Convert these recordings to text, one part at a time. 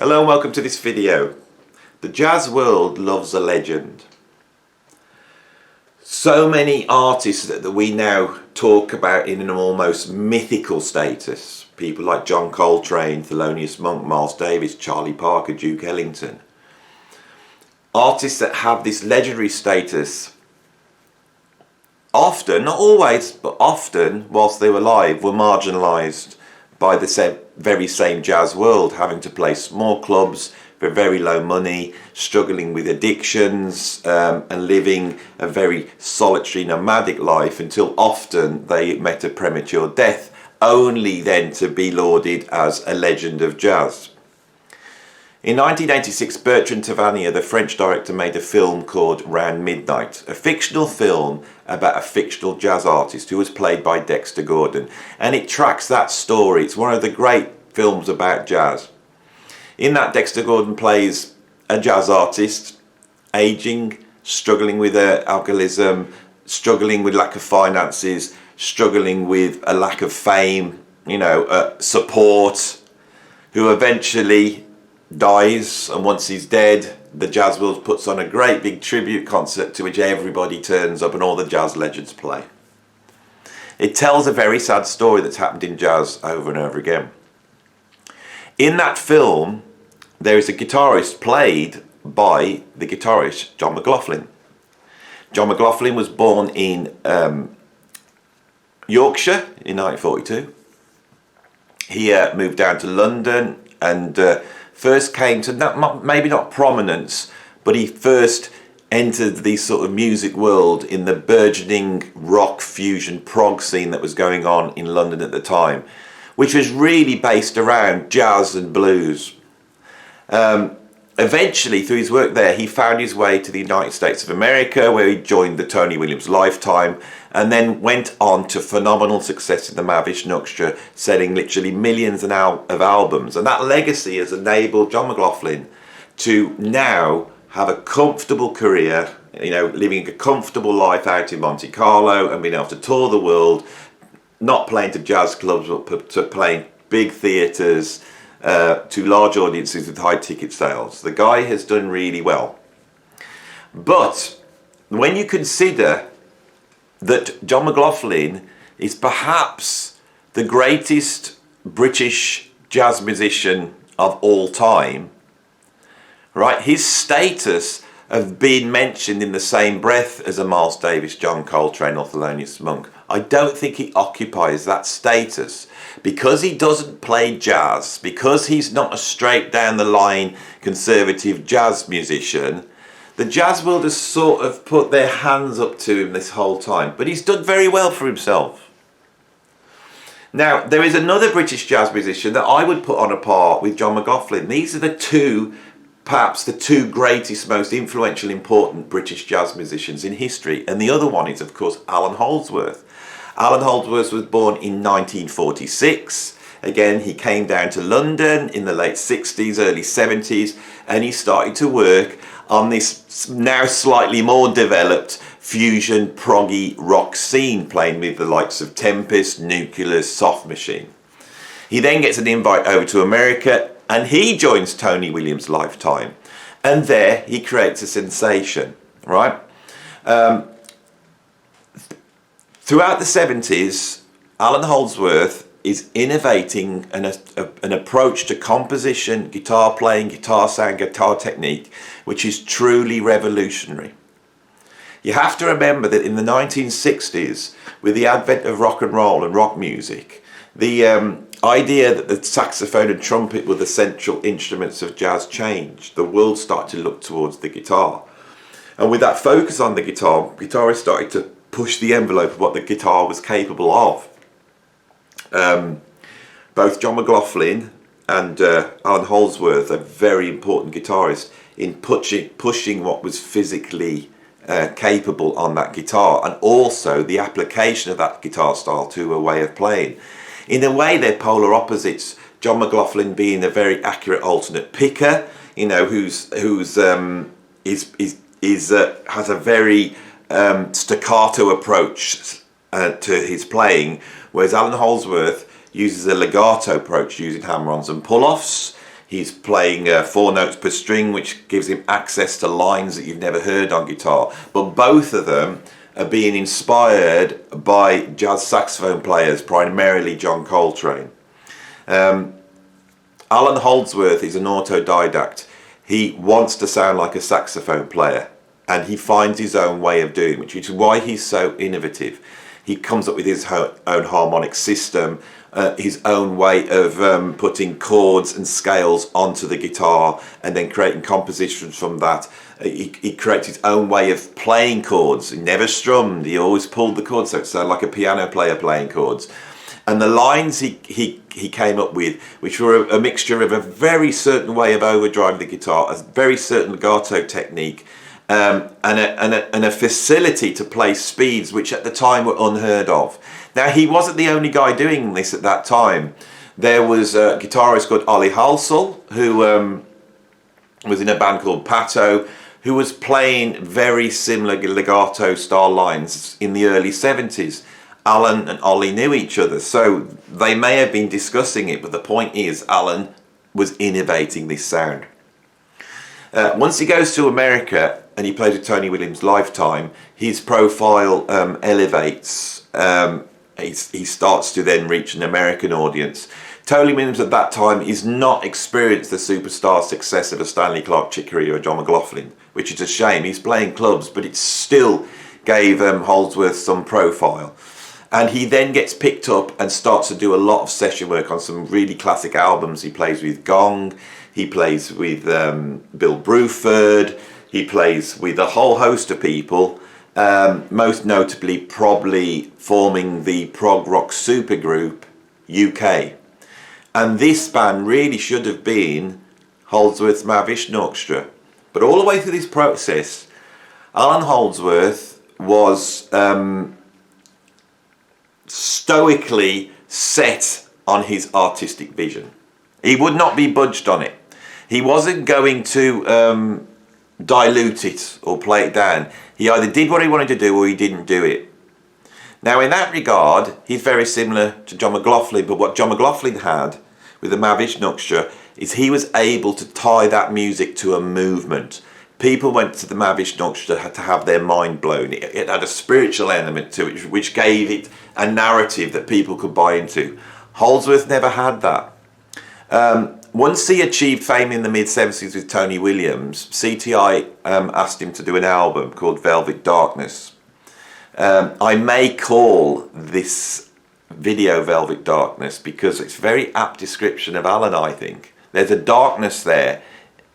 Hello and welcome to this video. The jazz world loves a legend. So many artists that we now talk about in an almost mythical status. People like John Coltrane, Thelonious Monk, Miles Davis, Charlie Parker, Duke Ellington. Artists that have this legendary status often, not always, but often, whilst they were alive, were marginalised by the very same jazz world, having to play small clubs for very low money, struggling with addictions, and living a very solitary nomadic life until often they met a premature death, only then to be lauded as a legend of jazz. In 1986, Bertrand Tavernier, the French director, made a film called Round Midnight, a fictional film about a fictional jazz artist who was played by Dexter Gordon. And it tracks that story. It's one of the great films about jazz. In that, Dexter Gordon plays a jazz artist, aging, struggling with alcoholism, struggling with lack of finances, struggling with a lack of fame, support, who eventually dies, and once he's dead, the jazz world puts on a great big tribute concert to which everybody turns up and all the jazz legends play. It tells a very sad story that's happened in jazz over and over again. In that film, there is a guitarist played by the guitarist John McLaughlin. John McLaughlin was born in Yorkshire in 1942. He moved down to London and first came to maybe not prominence, but he first entered the sort of music world in the burgeoning rock fusion prog scene that was going on in London at the time, which was really based around jazz and blues. Eventually, through his work there, he found his way to the United States of America, where he joined the Tony Williams Lifetime, and then went on to phenomenal success in the Mavish Orchestra, selling literally millions of albums. And that legacy has enabled John McLaughlin to now have a comfortable career, living a comfortable life out in Monte Carlo and being able to tour the world, not playing to jazz clubs, but to playing big theatres, to large audiences with high ticket sales. The guy has done really well. But when you consider that John McLaughlin is perhaps the greatest British jazz musician of all time, right? His status of being mentioned in the same breath as a Miles Davis, John Coltrane or Thelonious Monk, I don't think he occupies that status because he doesn't play jazz, because he's not a straight down the line conservative jazz musician. The jazz world has sort of put their hands up to him this whole time, but he's done very well for himself. Now, there is another British jazz musician that I would put on a par with John McLaughlin. These are perhaps the two greatest, most influential, important British jazz musicians in history. And the other one is, of course, Allan Holdsworth. Allan Holdsworth was born in 1946. Again, he came down to London in the late 60s, early 70s, and he started to work on this now slightly more developed fusion proggy rock scene, playing with the likes of Tempest, Nucleus, Soft Machine. He then gets an invite over to America and he joins Tony Williams Lifetime, and there he creates a sensation, right? Throughout the 70s, Allan Holdsworth is innovating an approach to composition, guitar playing, guitar sound, guitar technique, which is truly revolutionary. You have to remember that in the 1960s, with the advent of rock and roll and rock music, the idea that the saxophone and trumpet were the central instruments of jazz changed. The world started to look towards the guitar. And with that focus on the guitar, guitarists started to push the envelope of what the guitar was capable of. Both John McLaughlin and Allan Holdsworth are very important guitarists in pushing what was physically capable on that guitar, and also the application of that guitar style to a way of playing. In a way, they're polar opposites. John McLaughlin being a very accurate alternate picker, has a very staccato approach to his playing, whereas Allan Holdsworth uses a legato approach using hammer-ons and pull-offs. He's playing 4 notes per string, which gives him access to lines that you've never heard on guitar. But both of them are being inspired by jazz saxophone players, primarily John Coltrane. Allan Holdsworth is an autodidact. He wants to sound like a saxophone player, and he finds his own way of doing, which is why he's so innovative. He comes up with his own harmonic system, his own way of putting chords and scales onto the guitar, and then creating compositions from that. He creates his own way of playing chords. He never strummed, he always pulled the chords, so it sounded like a piano player playing chords. And the lines he came up with, which were a mixture of a very certain way of overdriving the guitar, a very certain legato technique, and a facility to play speeds which at the time were unheard of. Now, he wasn't the only guy doing this at that time. There was a guitarist called Ollie Halsall, who was in a band called Pato, who was playing very similar legato style lines in the early 70s. Allan and Ollie knew each other, so they may have been discussing it, but the point is Allan was innovating this sound. Once he goes to America and he plays with Tony Williams' Lifetime, his profile elevates. He starts to then reach an American audience. Tony Williams at that time is not experienced the superstar success of a Stanley Clarke Chicory or a John McLaughlin, which is a shame. He's playing clubs, but it still gave Holdsworth some profile. And he then gets picked up and starts to do a lot of session work on some really classic albums. He plays with Gong, he plays with Bill Bruford, he plays with a whole host of people, most notably probably forming the prog rock supergroup UK. And this band really should have been Holdsworth's Mahavishnu Orchestra. But all the way through this process, Allan Holdsworth was stoically set on his artistic vision. He would not be budged on it. He wasn't going to dilute it or play it down. He either did what he wanted to do or he didn't do it. Now, in that regard, he's very similar to John McLaughlin, but what John McLaughlin had with the Mahavishnu Orchestra is he was able to tie that music to a movement. People went to the Mahavishnu Orchestra to have their mind blown. It had a spiritual element to it, which gave it a narrative that people could buy into. Holdsworth never had that. Once he achieved fame in the mid-70s with Tony Williams, CTI asked him to do an album called Velvet Darkness. I may call this video Velvet Darkness because it's a very apt description of Allan, I think. There's a darkness there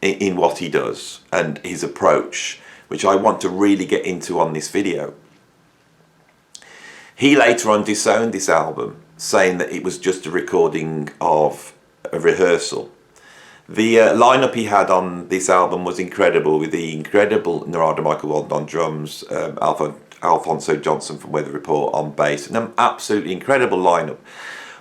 in what he does and his approach, which I want to really get into on this video. He later on disowned this album, saying that it was just a recording of a rehearsal. The lineup he had on this album was incredible, with the incredible Narada Michael Walden on drums, Alfonso Johnson from Weather Report on bass, and an absolutely incredible lineup.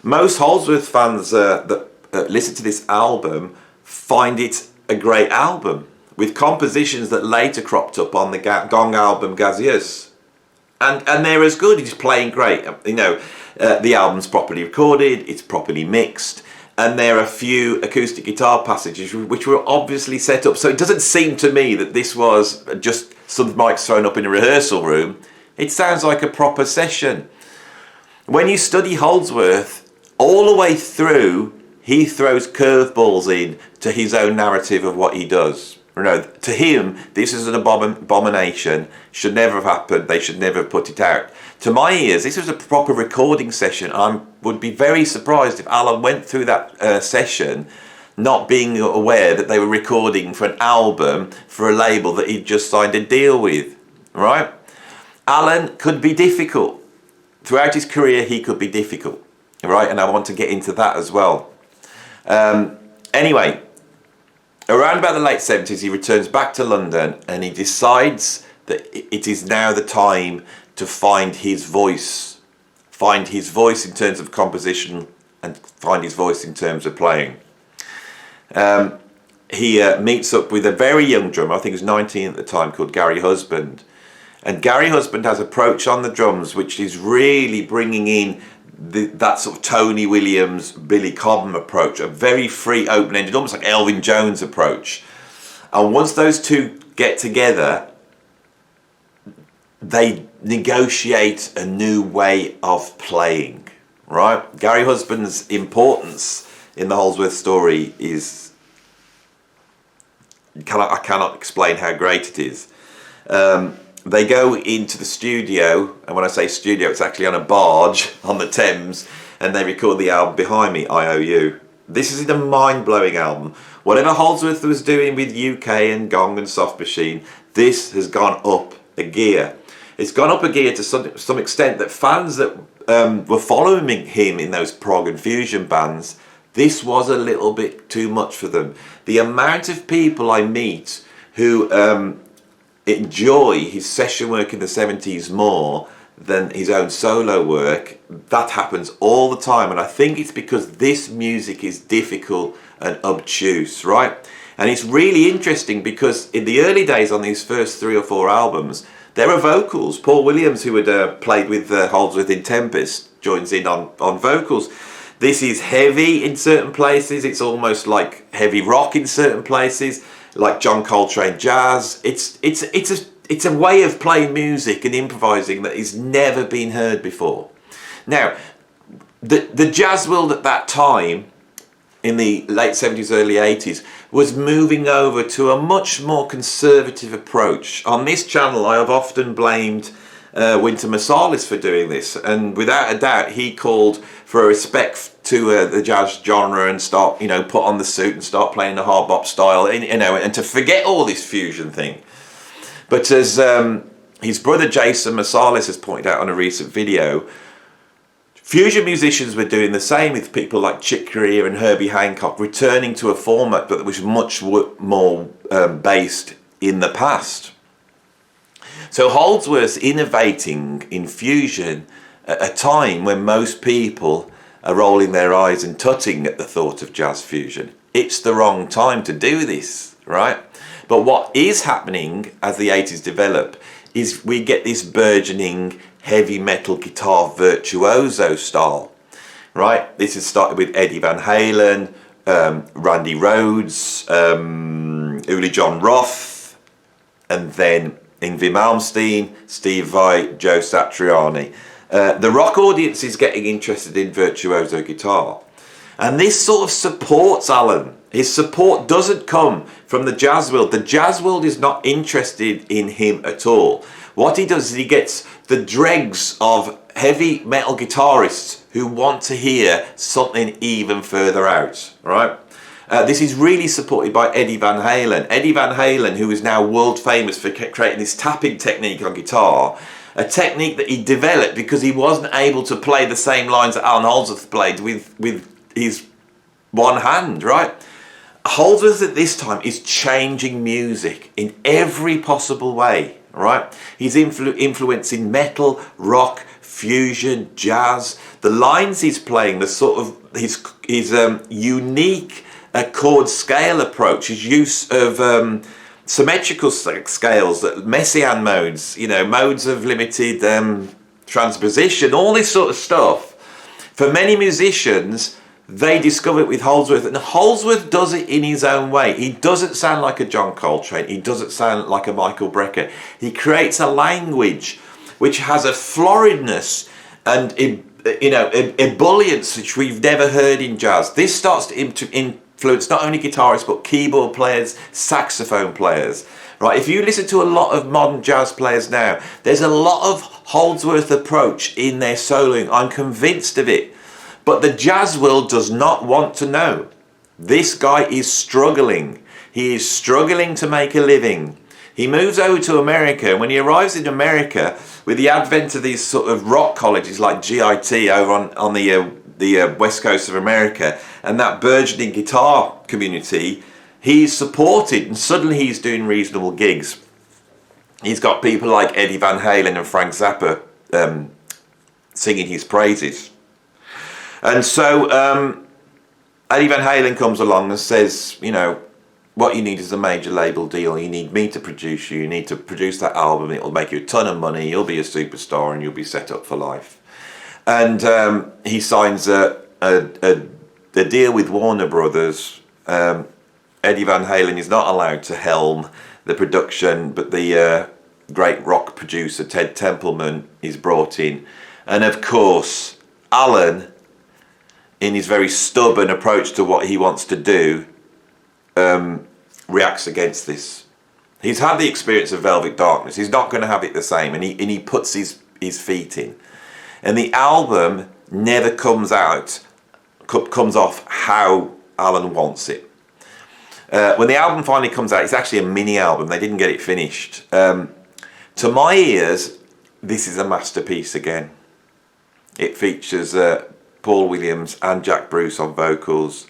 Most Holdsworth fans that listen to this album find it a great album, with compositions that later cropped up on the Gong album Gaziers, and they're as good. He's playing great. You know, the album's properly recorded, it's properly mixed, and there are a few acoustic guitar passages which were obviously set up. So it doesn't seem to me that this was just some mics thrown up in a rehearsal room. It sounds like a proper session. When you study Holdsworth, all the way through, he throws curveballs in to his own narrative of what he does. You know, to him, this is an abomination, should never have happened, they should never have put it out. To my ears, this was a proper recording session. I would be very surprised if Allan went through that session not being aware that they were recording for an album for a label that he'd just signed a deal with, right? Allan could be difficult. Throughout his career, he could be difficult, right? And I want to get into that as well. Anyway, around about the late 70s, he returns back to London and he decides that it is now the time to find his voice. Find his voice in terms of composition and find his voice in terms of playing. He meets up with a very young drummer, I think he was 19 at the time, called Gary Husband. And Gary Husband has an approach on the drums which is really bringing in that sort of Tony Williams, Billy Cobham approach, a very free, open-ended, almost like Elvin Jones approach. And once those two get together, they negotiate a new way of playing, right? Gary Husband's importance in the Holdsworth story is, I cannot explain how great it is. They go into the studio, and when I say studio, it's actually on a barge on the Thames, and they record the album Behind Me, IOU. This is a mind-blowing album. Whatever Holdsworth was doing with UK and Gong and Soft Machine, this has gone up a gear. It's gone up a gear to some extent that fans that were following him in those prog and fusion bands, this was a little bit too much for them. The amount of people I meet who enjoy his session work in the 70s more than his own solo work, that happens all the time. And I think it's because this music is difficult and obtuse, right? And it's really interesting because in the early days on these first 3 or 4 albums, there are vocals. Paul Williams, who had played with Holdsworth in Tempest, joins in on vocals. This is heavy in certain places. It's almost like heavy rock in certain places, like John Coltrane jazz. It's a way of playing music and improvising that has never been heard before. Now, the jazz world at that time, in the late 70s, early 80s, was moving over to a much more conservative approach. On this channel, I have often blamed Wynton Marsalis for doing this, and without a doubt, he called for a respect to the jazz genre and start, put on the suit and start playing the hard bop style, and to forget all this fusion thing. But as his brother Jason Marsalis has pointed out on a recent video, fusion musicians were doing the same with people like Chick Corea and Herbie Hancock, returning to a format that was much more based in the past. So Holdsworth's innovating in fusion at a time when most people are rolling their eyes and tutting at the thought of jazz fusion. It's the wrong time to do this, right? But what is happening as the 80s develop is we get this burgeoning heavy metal guitar virtuoso style, right? This has started with Eddie Van Halen, Randy Rhoads, Uli John Roth, and then Yngwie Malmsteen, Steve Vai, Joe Satriani. The rock audience is getting interested in virtuoso guitar. And this sort of supports Allan. His support doesn't come from the jazz world. The jazz world is not interested in him at all. What he does is he gets the dregs of heavy metal guitarists who want to hear something even further out, right? This is really supported by Eddie Van Halen. Eddie Van Halen, who is now world famous for creating this tapping technique on guitar, a technique that he developed because he wasn't able to play the same lines that Allan Holdsworth played with his one hand, right? Holdsworth at this time is changing music in every possible way, right? He's influencing metal, rock, fusion, jazz. The lines he's playing, the sort of his unique chord scale approach, his use of symmetrical scales, Messiaen modes, modes of limited transposition, all this sort of stuff. For many musicians, they discover it with Holdsworth, and Holdsworth does it in his own way. He doesn't sound like a John Coltrane. He doesn't sound like a Michael Brecker. He creates a language which has a floridness and ebullience which we've never heard in jazz. This starts to influence not only guitarists but keyboard players, saxophone players. Right? If you listen to a lot of modern jazz players now, there's a lot of Holdsworth approach in their soloing. I'm convinced of it. But the jazz world does not want to know. This guy is struggling. He is struggling to make a living. He moves over to America, and when he arrives in America, with the advent of these sort of rock colleges like GIT over on the west coast of America, and that burgeoning guitar community, he's supported, and suddenly he's doing reasonable gigs. He's got people like Eddie Van Halen and Frank Zappa singing his praises. And so Eddie Van Halen comes along and says, what you need is a major label deal. You need me to produce you. You need to produce that album. It'll make you a ton of money. You'll be a superstar and you'll be set up for life. And he signs a deal with Warner Brothers. Eddie Van Halen is not allowed to helm the production, but the great rock producer Ted Templeman is brought in. And of course, Allan, in his very stubborn approach to what he wants to do, reacts against this. He's had the experience of Velvet Darkness. He's not going to have it the same, and he puts his feet in. And the album never comes off how Allan wants it. When the album finally comes out, it's actually a mini album. They didn't get it finished. To my ears, this is a masterpiece again. It features Paul Williams and Jack Bruce on vocals.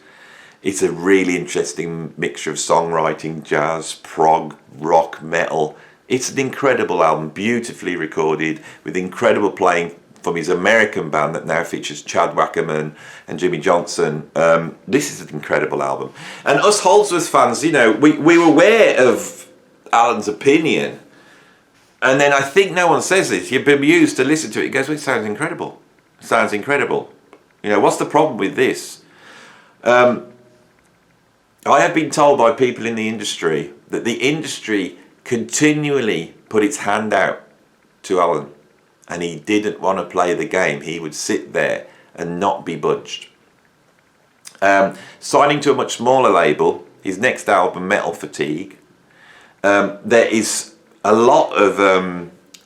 It's a really interesting mixture of songwriting, jazz, prog, rock, metal. It's an incredible album, beautifully recorded, with incredible playing from his American band that now features Chad Wackerman and Jimmy Johnson. This is an incredible album. And us Holdsworth fans, you know, we were aware of Allan's opinion. And then I think no one says this. You're bemused to listen to it. He goes, well, it sounds incredible. It sounds incredible. You know, what's the problem with this? I have been told by people in the industry that the industry continually put its hand out to Allan, and he didn't want to play the game. He would sit there and not be budged. Signing to a much smaller label, his next album, Metal Fatigue, there is a lot of,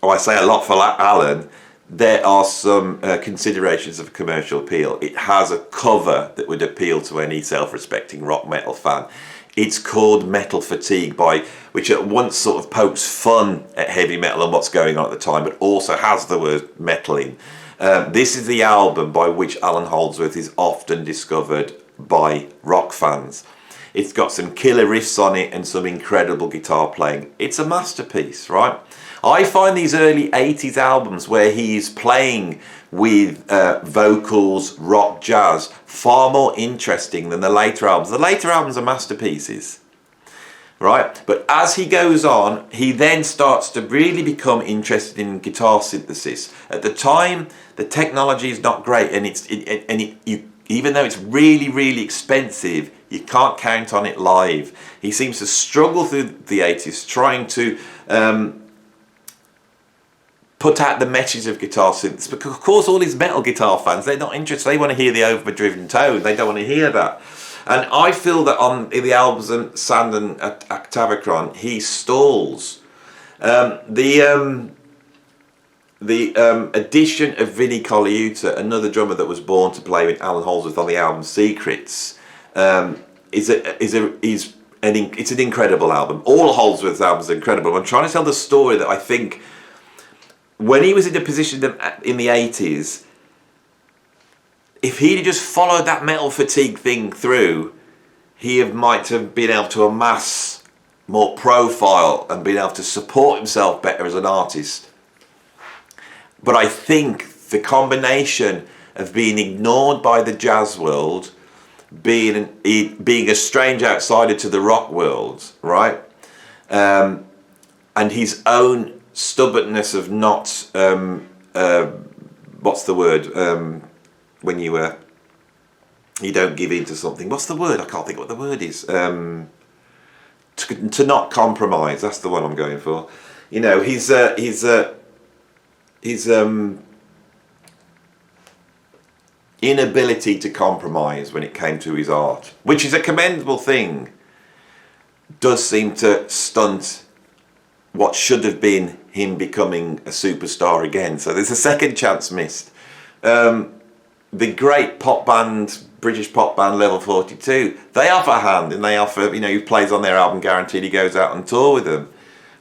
I say a lot for Allan, there are some considerations of commercial appeal. It has a cover that would appeal to any self-respecting rock metal fan. It's called Metal Fatigue, which at once sort of pokes fun at heavy metal and what's going on at the time, but also has the word metal in. This is the album by which Allan Holdsworth is often discovered by rock fans. It's got some killer riffs on it and some incredible guitar playing. It's a masterpiece, right? I find these early 80s albums where he's playing with vocals, rock, jazz, far more interesting than the later albums. The later albums are masterpieces, right? But as he goes on, he then starts to really become interested in guitar synthesis. At the time, the technology is not great, and even though it's really, really expensive, you can't count on it live. He seems to struggle through the 80s trying to put out the message of guitar synths, because of course all these metal guitar fans, they're not interested. They want to hear the overdriven tone. They don't want to hear that. And I feel that on the albums Sand and Octavacron, he stalls. The addition of Vinnie Colaiuta, another drummer that was born to play with Allan Holdsworth on the album Secrets, it's an incredible album. All Holdsworth's albums are incredible. I'm trying to tell the story that I think when he was in a position in the 80s, if he'd just followed that Metal Fatigue thing through, he might have been able to amass more profile and been able to support himself better as an artist. But I think the combination of being ignored by the jazz world, being a strange outsider to the rock world, right? And his own stubbornness of not, what's the word, when you don't give in to something. What's the word? I can't think what the word is. To not compromise. That's the one I'm going for. You know, his inability to compromise when it came to his art, which is a commendable thing, does seem to stunt what should have been him becoming a superstar again. So there's a second chance missed. The great pop band, British pop band Level 42, they offer a hand, and they offer, you know, he plays on their album Guaranteed, he goes out on tour with them.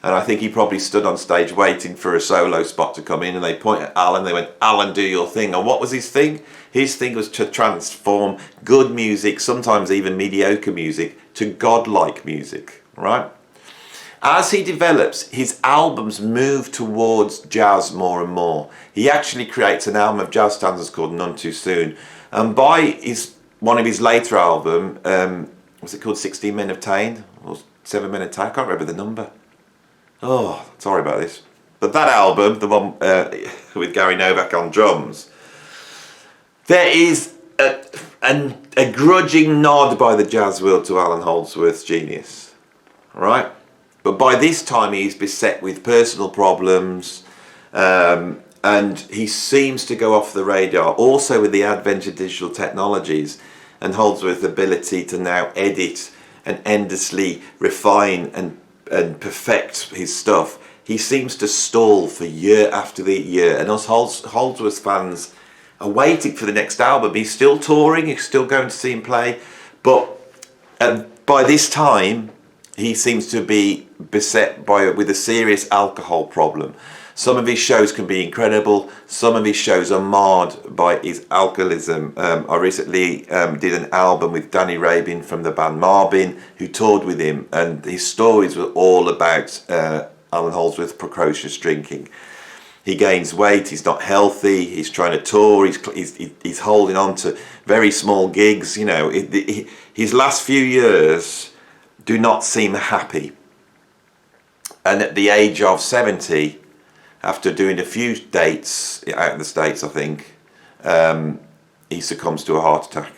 And I think he probably stood on stage waiting for a solo spot to come in, and they point at Allan, they went, Allan, do your thing. And what was his thing? His thing was to transform good music, sometimes even mediocre music, to godlike music, right? As he develops, his albums move towards jazz more and more. He actually creates an album of jazz standards called None Too Soon. And by one of his later album, was it called 16 Men of Tain? Or 7 Men of Tain? I can't remember the number. Oh, sorry about this. But that album, the one with Gary Novak on drums, There is a grudging nod by the jazz world to Allan Holdsworth's genius, right? But by this time he's beset with personal problems, and he seems to go off the radar. Also with the advent of digital technologies and Holdsworth's ability to now edit and endlessly refine and perfect his stuff, he seems to stall for year after the year. And us Holdsworth fans are waiting for the next album. He's still touring, he's still going to see him play, but by this time he seems to be beset with a serious alcohol problem. Some of his shows can be incredible, some of his shows are marred by his alcoholism. I recently did an album with Danny Rabin from the band Marbin, who toured with him, and his stories were all about Allan Holdsworth's precocious drinking. He gains weight, he's not healthy, he's trying to tour, he's holding on to very small gigs. You know, his last few years do not seem happy. And at the age of 70, after doing a few dates out in the States, I think, he succumbs to a heart attack.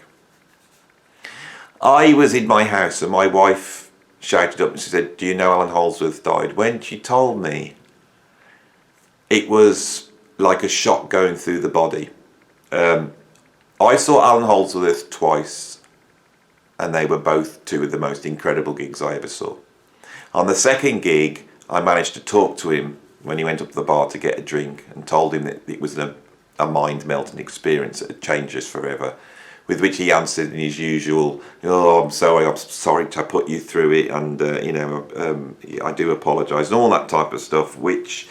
I was in my house and my wife shouted up and she said, "Do you know Allan Holdsworth died?" When she told me, it was like a shock going through the body. I saw Allan Holdsworth twice, and they were both two of the most incredible gigs I ever saw. On the second gig, I managed to talk to him when he went up to the bar to get a drink, and told him that it was a mind-melting experience that had changed us forever. With which he answered in his usual, "Oh, I'm sorry to put you through it, and I do apologise," and all that type of stuff, which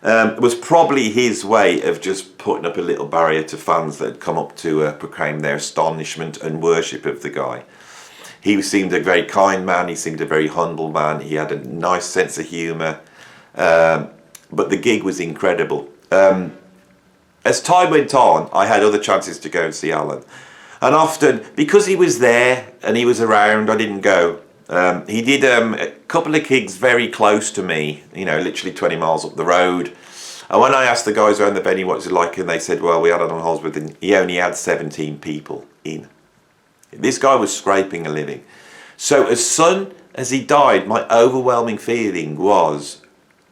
was probably his way of just putting up a little barrier to fans that had come up to proclaim their astonishment and worship of the guy. He seemed a very kind man, he seemed a very humble man, he had a nice sense of humour, but the gig was incredible. As time went on, I had other chances to go and see Allan. And often, because he was there and he was around, I didn't go. He did a couple of gigs very close to me, you know, literally 20 miles up the road. And when I asked the guys around the venue what it was like, and they said, well, we had Allan Holdsworth and he only had 17 people in. This guy was scraping a living. So as soon as he died, my overwhelming feeling was,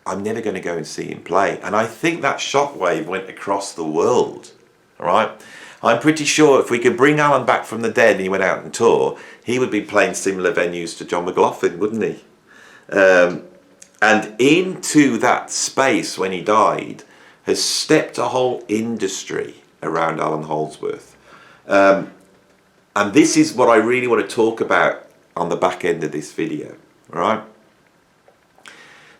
I'm never going to go and see him play. And I think that shockwave went across the world, all right? I'm pretty sure if we could bring Allan back from the dead and he went out and tour, he would be playing similar venues to John McLaughlin, wouldn't he? And into that space when he died has stepped a whole industry around Allan Holdsworth. And this is what I really want to talk about on the back end of this video, all right?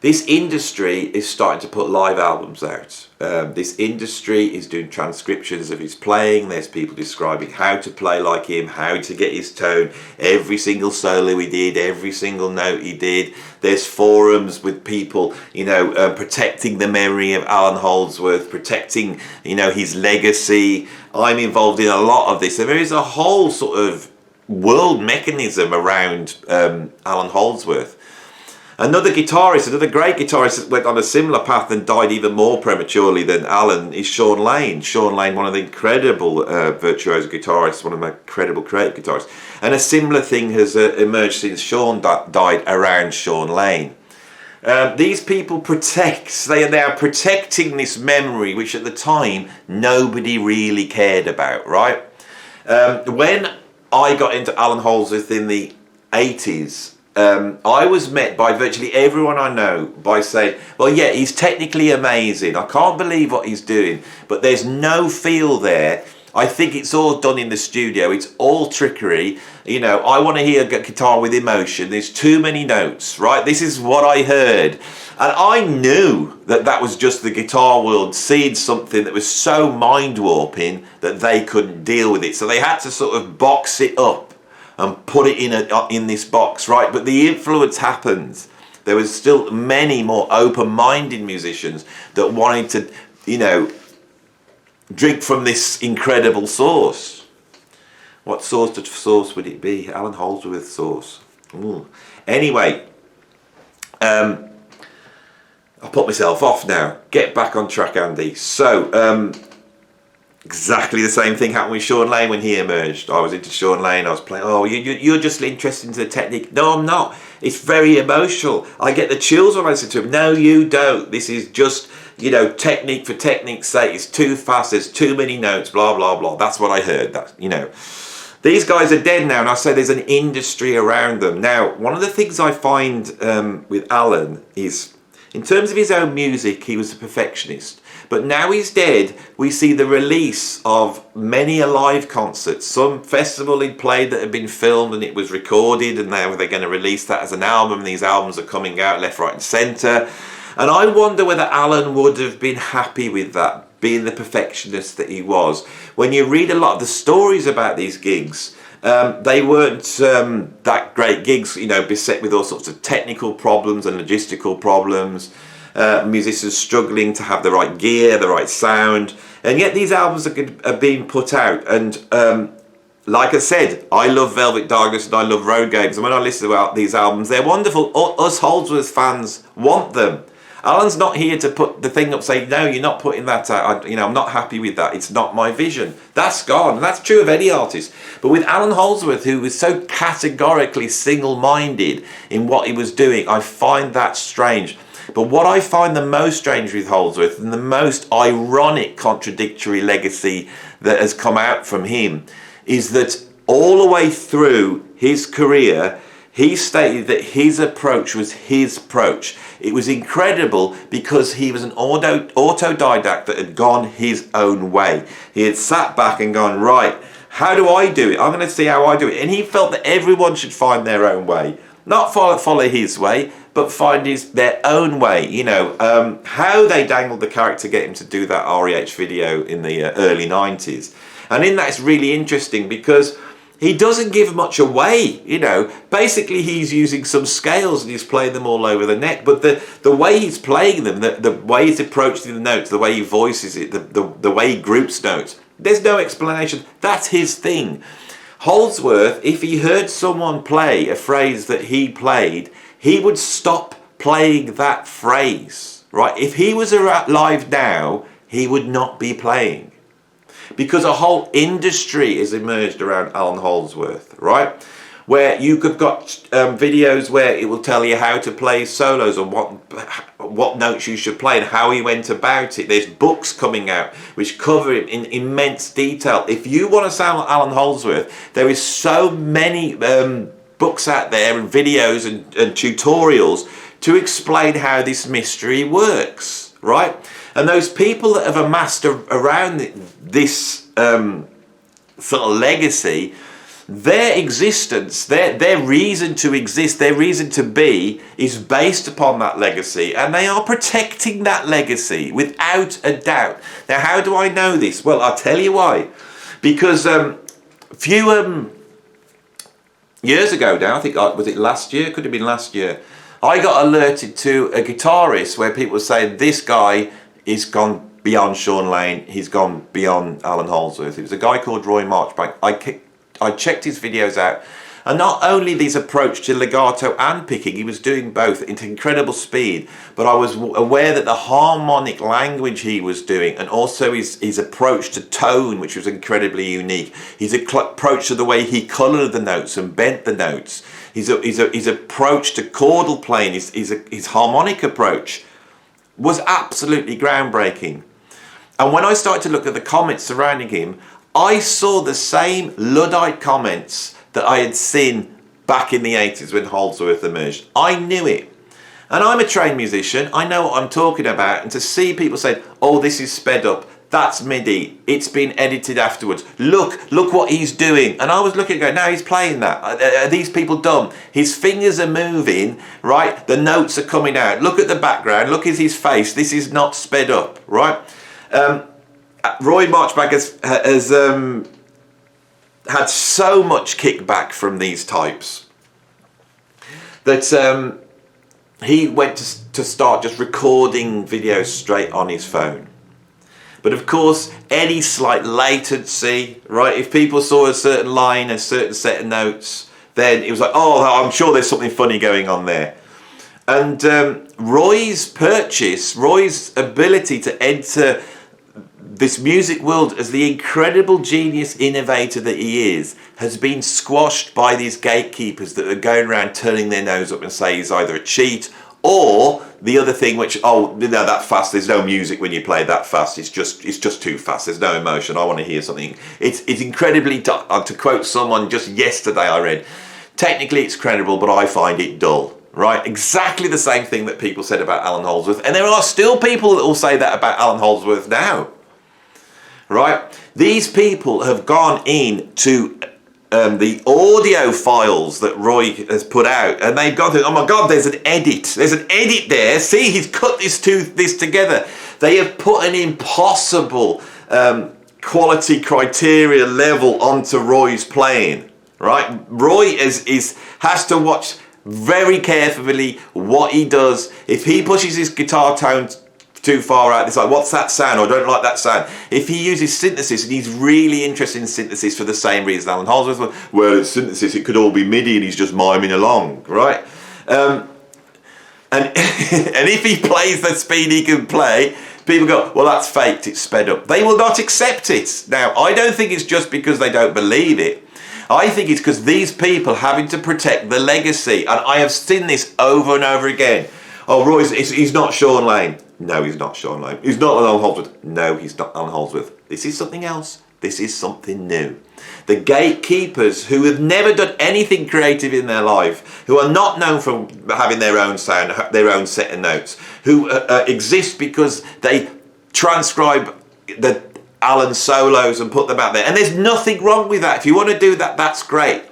This industry is starting to put live albums out. This industry is doing transcriptions of his playing. There's people describing how to play like him, how to get his tone, every single solo he did, every single note he did. There's forums with people, you know, protecting the memory of Allan Holdsworth, protecting, you know, his legacy. I'm involved in a lot of this. And there is a whole sort of world mechanism around Allan Holdsworth. Another great guitarist that went on a similar path and died even more prematurely than Allan is Sean Lane. Sean Lane, one of the incredible virtuoso guitarists, one of my incredible creative guitarists. And a similar thing has emerged since Sean died around Sean Lane. These people they are protecting this memory, which at the time nobody really cared about, right? When I got into Allan Holdsworth in the 80s, I was met by virtually everyone I know by saying, well, yeah, he's technically amazing. I can't believe what he's doing, but there's no feel there. I think it's all done in the studio. It's all trickery. You know, I want to hear a guitar with emotion. There's too many notes, right? This is what I heard. And I knew that that was just the guitar world seeing something that was so mind-warping that they couldn't deal with it. So they had to sort of box it up and put it in this box, right? But the influence happened. There was still many more open-minded musicians that wanted to, you know, drink from this incredible source. What source would it be? Allan Holdsworth source. Ooh. Anyway, I'll put myself off now. Get back on track, Andy. So, Exactly the same thing happened with Sean Lane when he emerged. I was into Sean Lane, I was playing, oh, you're just interested in the technique. No, I'm not. It's very emotional. I get the chills when I listen to him. No, you don't. This is just, you know, technique for technique's sake. It's too fast, there's too many notes, blah, blah, blah. That's what I heard, that, you know. These guys are dead now, and I say there's an industry around them. Now, one of the things I find with Allan is, in terms of his own music, he was a perfectionist. But now he's dead, we see the release of many live concerts. Some festival he'd played that had been filmed and it was recorded, and now they're going to release that as an album. These albums are coming out left, right and centre. And I wonder whether Allan would have been happy with that, being the perfectionist that he was. When you read a lot of the stories about these gigs, they weren't that great gigs, you know, beset with all sorts of technical problems and logistical problems. Musicians struggling to have the right gear, the right sound, and yet these albums are being put out. And like I said, I love Velvet Darkness and I love Road Games, and when I listen to these albums, they're wonderful. Us Holdsworth fans want them. Allan's not here to put the thing up, say, no, you're not putting that out. I'm not happy with that. It's not my vision. That's gone. And that's true of any artist. But with Allan Holdsworth, who was so categorically single-minded in what he was doing, I find that strange. But what I find the most strange with Holdsworth, and the most ironic contradictory legacy that has come out from him, is that all the way through his career, he stated that his approach was his approach. It was incredible because he was an autodidact that had gone his own way. He had sat back and gone, right, how do I do it? I'm going to see how I do it. And he felt that everyone should find their own way. Not follow his way, but find their own way. You know, how they dangled the carrot to get him to do that REH video in the early 90s. And in that, it's really interesting because he doesn't give much away, you know. Basically, he's using some scales and he's playing them all over the neck. But the way he's playing them, the way he's approaching the notes, the way he voices it, the way he groups notes, there's no explanation. That's his thing. Holdsworth, if he heard someone play a phrase that he played, he would stop playing that phrase, right? If he was alive now, he would not be playing. Because a whole industry has emerged around Allan Holdsworth, right? Where you could got videos where it will tell you how to play solos and what notes you should play and how he went about it. There's books coming out which cover it in immense detail. If you want to sound like Allan Holdsworth, there is so many books out there and videos and tutorials to explain how this mystery works, right? And those people that have amassed around this sort of legacy, their existence, their reason to exist, their reason to be is based upon that legacy, and they are protecting that legacy without a doubt. Now, how do I know this? Well, I'll tell you why. Because a few years ago now, I think, was it last year? Could have been last year. I got alerted to a guitarist where people were saying this guy is gone beyond Sean Lane, he's gone beyond Allan Holdsworth. It was a guy called Roy Marchbank. I checked his videos out, and not only his approach to legato and picking, he was doing both at incredible speed, but I was aware that the harmonic language he was doing, and also his approach to tone, which was incredibly unique, his approach to the way he coloured the notes and bent the notes, his approach to chordal playing, his harmonic approach was absolutely groundbreaking. And when I started to look at the comments surrounding him, I saw the same Luddite comments that I had seen back in the 80s when Holdsworth emerged. I knew it. And I'm a trained musician, I know what I'm talking about, and to see people say, oh, this is sped up, that's MIDI, it's been edited afterwards, look what he's doing. And I was looking and going, no, he's playing that. Are these people dumb? His fingers are moving, right? The notes are coming out. Look at the background, look at his face, this is not sped up, right? Roy Marchbank has had so much kickback from these types that he went to start just recording videos straight on his phone. But of course, any slight latency, right? If people saw a certain line, a certain set of notes, then it was like, oh, I'm sure there's something funny going on there. And Roy's ability to enter this music world, as the incredible genius innovator that he is, has been squashed by these gatekeepers that are going around turning their nose up and say he's either a cheat, or the other thing, which, oh, no, that fast, there's no music when you play that fast, it's just too fast, there's no emotion, I want to hear something. It's incredibly dull. To quote someone just yesterday I read, technically it's credible, but I find it dull. Right? Exactly the same thing that people said about Allan Holdsworth. And there are still people that will say that about Allan Holdsworth now. Right? These people have gone into the audio files that Roy has put out, and they've gone through, oh my God, there's an edit. There's an edit there. See, he's cut this together. They have put an impossible quality criteria level onto Roy's playing. Right? Roy has to watch very carefully what he does. If he pushes his guitar tone too far out, it's like, what's that sound? Or I don't like that sound. If he uses synthesis, and he's really interested in synthesis for the same reason Allan Holdsworth was, well, it's synthesis, it could all be MIDI and he's just miming along, right? And if he plays the speed he can play, people go, well, that's faked, it's sped up. They will not accept it. Now, I don't think it's just because they don't believe it. I think it's because these people having to protect the legacy, and I have seen this over and over again. Oh, Roy's, he's not Sean Lane. No, he's not Sean Lane. He's not Allan Holdsworth. No, he's not Allan Holdsworth. This is something else. This is something new. The gatekeepers who have never done anything creative in their life, who are not known for having their own sound, their own set of notes, who exist because they transcribe the Allan solos and put them out there. And there's nothing wrong with that. If you want to do that, that's great.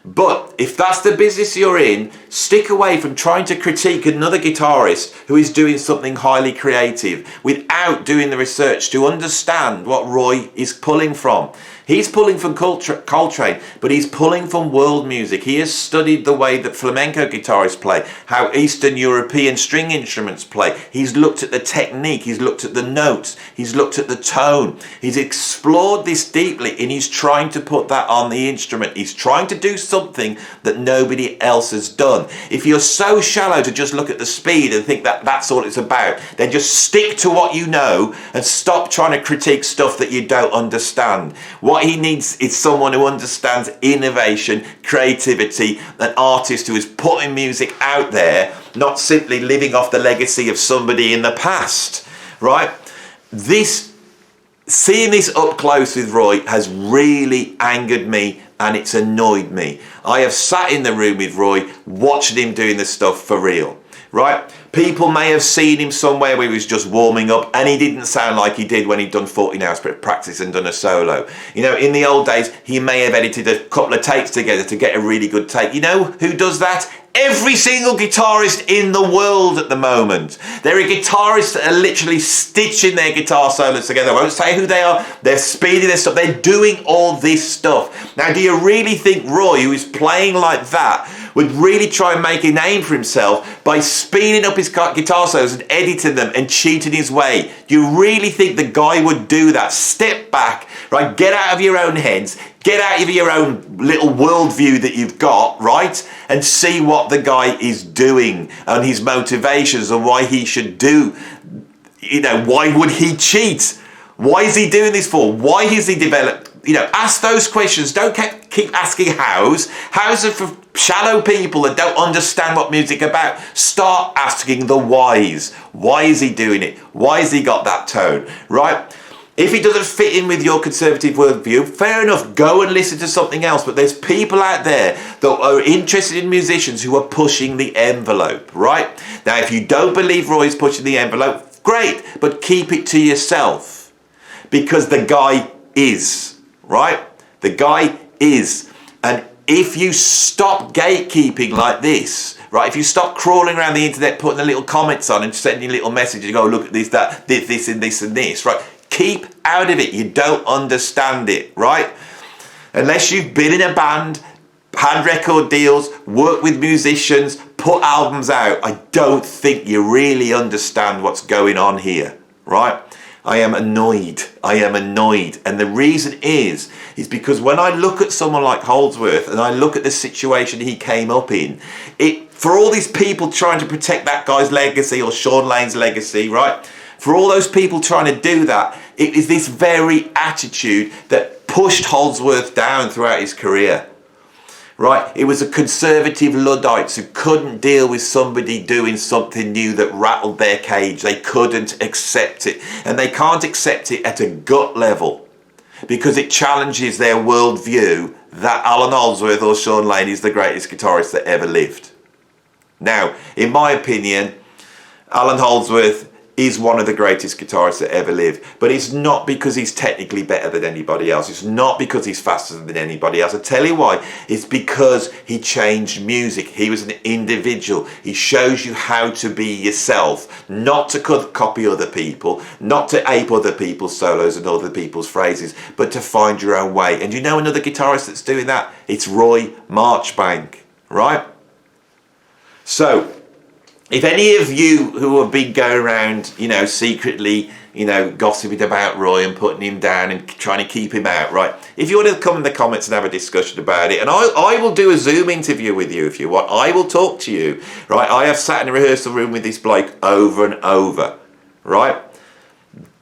But if that's the business you're in, stick away from trying to critique another guitarist who is doing something highly creative without doing the research to understand what Roy is pulling from. He's pulling from Coltrane, but he's pulling from world music. He has studied the way that flamenco guitarists play, how Eastern European string instruments play. He's looked at the technique, he's looked at the notes, he's looked at the tone. He's explored this deeply, and he's trying to put that on the instrument. He's trying to do something that nobody else has done. If you're so shallow to just look at the speed and think that that's all it's about, then just stick to what you know and stop trying to critique stuff that you don't understand. What he needs is someone who understands innovation, creativity, an artist who is putting music out there, not simply living off the legacy of somebody in the past, right? Seeing this up close with Roy has really angered me, and it's annoyed me. I have sat in the room with Roy, watching him doing this stuff for real, right? People may have seen him somewhere where he was just warming up, and he didn't sound like he did when he'd done 14 hours practice and done a solo. You know, in the old days, he may have edited a couple of takes together to get a really good take. You know who does that? Every single guitarist in the world at the moment. There are guitarists that are literally stitching their guitar solos together. I won't say who they are. They're speeding their stuff. They're doing all this stuff. Now, do you really think Roy, who is playing like that, would really try and make a name for himself by speeding up his guitar solos and editing them and cheating his way? Do you really think the guy would do that? Step back, right? Get out of your own heads. Get out of your own little worldview that you've got, right? And see what the guy is doing and his motivations and why he should do. You know, why would he cheat? Why is he doing this for? Why has he developed? You know, ask those questions. Don't keep asking hows. Hows are for shallow people that don't understand what music's about. Start asking the whys. Why is he doing it? Why has he got that tone, right? If it doesn't fit in with your conservative worldview, fair enough, go and listen to something else. But there's people out there that are interested in musicians who are pushing the envelope, right? Now, if you don't believe Roy's pushing the envelope, great, but keep it to yourself. Because the guy is, right? The guy is. And if you stop gatekeeping like this, right, if you stop crawling around the internet, putting the little comments on and sending little messages, you go, look at this, that, this and this and this, right? Keep out of it. You don't understand it, right? Unless you've been in a band, had record deals, worked with musicians, put albums out, I don't think you really understand what's going on here, right? I am annoyed. I am annoyed. And the reason is because when I look at someone like Holdsworth and I look at the situation he came up in, for all these people trying to protect that guy's legacy or Sean Lane's legacy, right? For all those people trying to do that, it is this very attitude that pushed Holdsworth down throughout his career. Right? It was a conservative Luddites who couldn't deal with somebody doing something new that rattled their cage. They couldn't accept it. And they can't accept it at a gut level because it challenges their worldview that Allan Holdsworth or Sean Lane is the greatest guitarist that ever lived. Now, in my opinion, Allan Holdsworth is one of the greatest guitarists that ever lived, but it's not because he's technically better than anybody else. It's not because he's faster than anybody else. I tell you why. It's because he changed music. He was an individual. He shows you how to be yourself, not to copy other people, not to ape other people's solos and other people's phrases, but to find your own way. And you know another guitarist that's doing that? It's Roy Marchbank, right? So, if any of you who have been going around, you know, secretly, you know, gossiping about Roy and putting him down and trying to keep him out, right? If you want to come in the comments and have a discussion about it, and I will do a Zoom interview with you if you want. I will talk to you, right? I have sat in a rehearsal room with this bloke over and over, right?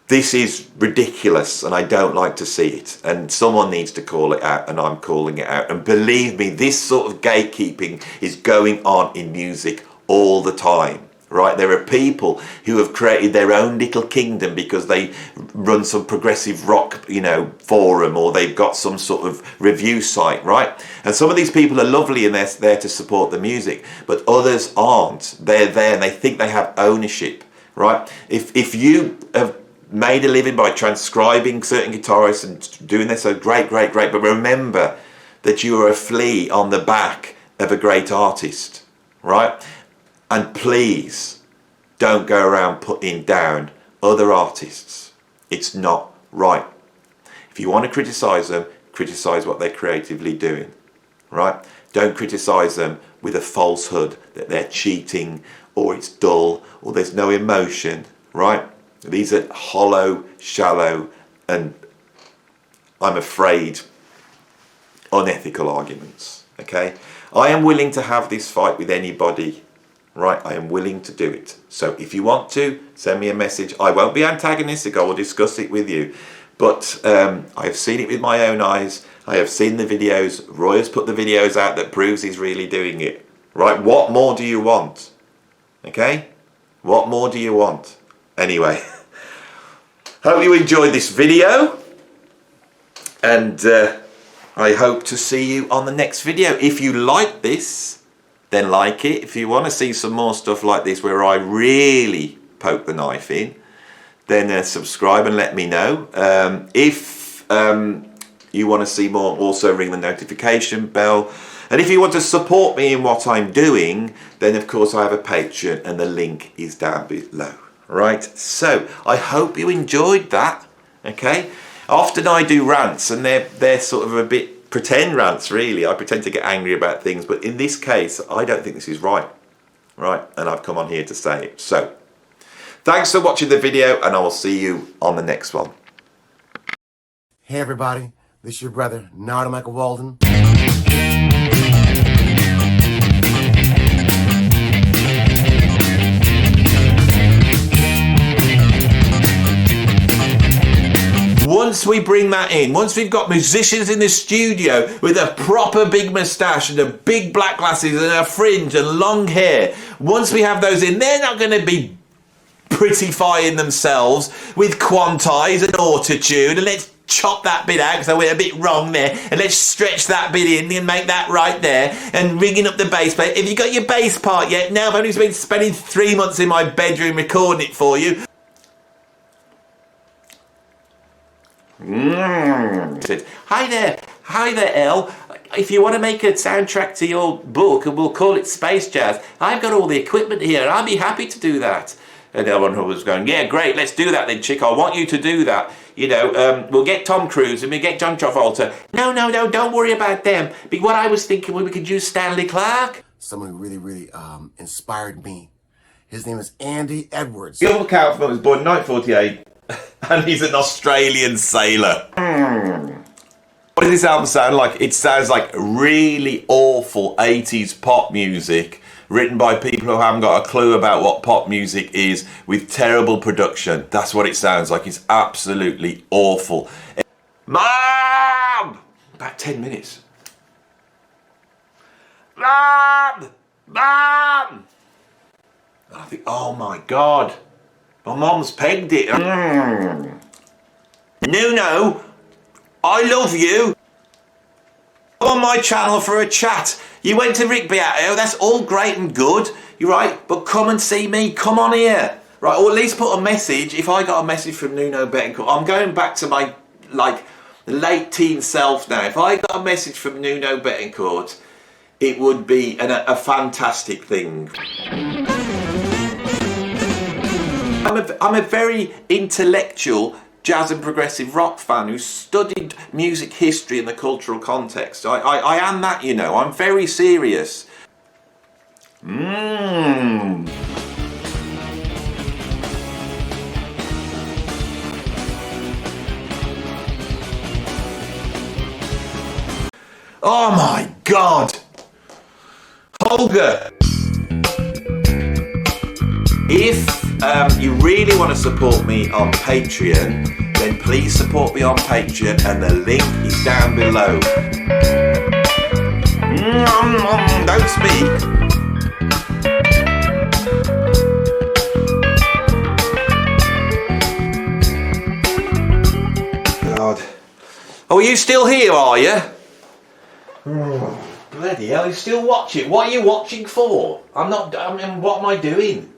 This is ridiculous and I don't like to see it. And someone needs to call it out and I'm calling it out. And believe me, this sort of gatekeeping is going on in music all the time, right? There are people who have created their own little kingdom because they run some progressive rock, you know, forum, or they've got some sort of review site, right? And some of these people are lovely and they're there to support the music, but others aren't. They're there and they think they have ownership, right? If you have made a living by transcribing certain guitarists and doing this, so great, but remember that you are a flea on the back of a great artist, right? And please don't go around putting down other artists. It's not right. If you want to criticise them, criticise what they're creatively doing, right? Don't criticise them with a falsehood that they're cheating or it's dull or there's no emotion, right? These are hollow, shallow, and I'm afraid unethical arguments, okay? I am willing to have this fight with anybody. Right, I am willing to do it. So if you want to, send me a message. I won't be antagonistic, I will discuss it with you. But I have seen it with my own eyes. I have seen the videos. Roy has put the videos out that proves he's really doing it. Right, what more do you want? Okay? What more do you want? Anyway, hope you enjoyed this video. And I hope to see you on the next video. If you like this, then like it. If you want to see some more stuff like this where I really poke the knife in, then subscribe and let me know. If you want to see more, also ring the notification bell. And if you want to support me in what I'm doing, then of course I have a Patreon and the link is down below. Right, so I hope you enjoyed that. Okay, often I do rants and they're sort of a bit pretend rants, really. I pretend to get angry about things, but in this case I don't think this is right, and I've come on here to say it. So thanks for watching the video and I will see you on the next one. Hey everybody, this is your brother Narda Michael Walden. Once we bring that in, once we've got musicians in the studio with a proper big moustache and a big black glasses and a fringe and long hair, once we have those in, they're not going to be prettifying themselves with quantize and auto-tune, and let's chop that bit out because I went a bit wrong there, and let's stretch that bit in and make that right there, and ringing up the bass player. Have you got your bass part yet? Now I've only been spending 3 months in my bedroom recording it for you. Hi there, Elle. If you want to make a soundtrack to your book, and we'll call it Space Jazz, I've got all the equipment here. I'll be happy to do that. And everyone was going, yeah, great, let's do that then, chick. I want you to do that. You know, we'll get Tom Cruise and we'll get John Travolta. No, don't worry about them. But what I was thinking, we could use Stanley Clarke. Someone who really inspired me. His name is Andy Edwards. Gilbert Kaufman was born in 1948. And he's an Australian sailor. What does this album sound like? It sounds like really awful 80s pop music written by people who haven't got a clue about what pop music is, with terrible production. That's what it sounds like. It's absolutely awful. Mom! About 10 minutes. Mom! Mom! And I think, oh my God, my mom's pegged it. Nuno, I love you. Come on my channel for a chat. You went to Rick Beato, that's all great and good, you're right, but come and see me, come on here. Right, or at least put a message. If I got a message from Nuno Betancourt, I'm going back to my, like, late teen self now. If I got a message from Nuno Betancourt, it would be a fantastic thing. I'm a very intellectual jazz and progressive rock fan who studied music history in the cultural context. I am that, you know. I'm very serious. Oh my God! Holger! If you really want to support me on Patreon, then please support me on Patreon, and the link is down below. Don't speak. God. Oh, are you still here, are you? Oh, bloody hell, you still watching? What are you watching for? I mean, what am I doing?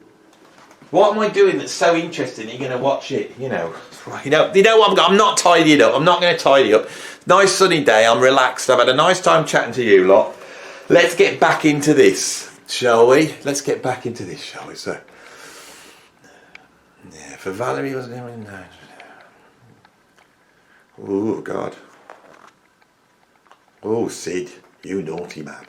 What am I doing that's so interesting you're going to watch it, you know? You know what, I'm not tidying up. I'm not going to tidy up. Nice sunny day, I'm relaxed. I've had a nice time chatting to you lot. Let's get back into this, shall we? Let's get back into this, shall we? So, yeah, for Valerie, wasn't it? No. Oh, God. Oh, Sid, you naughty man.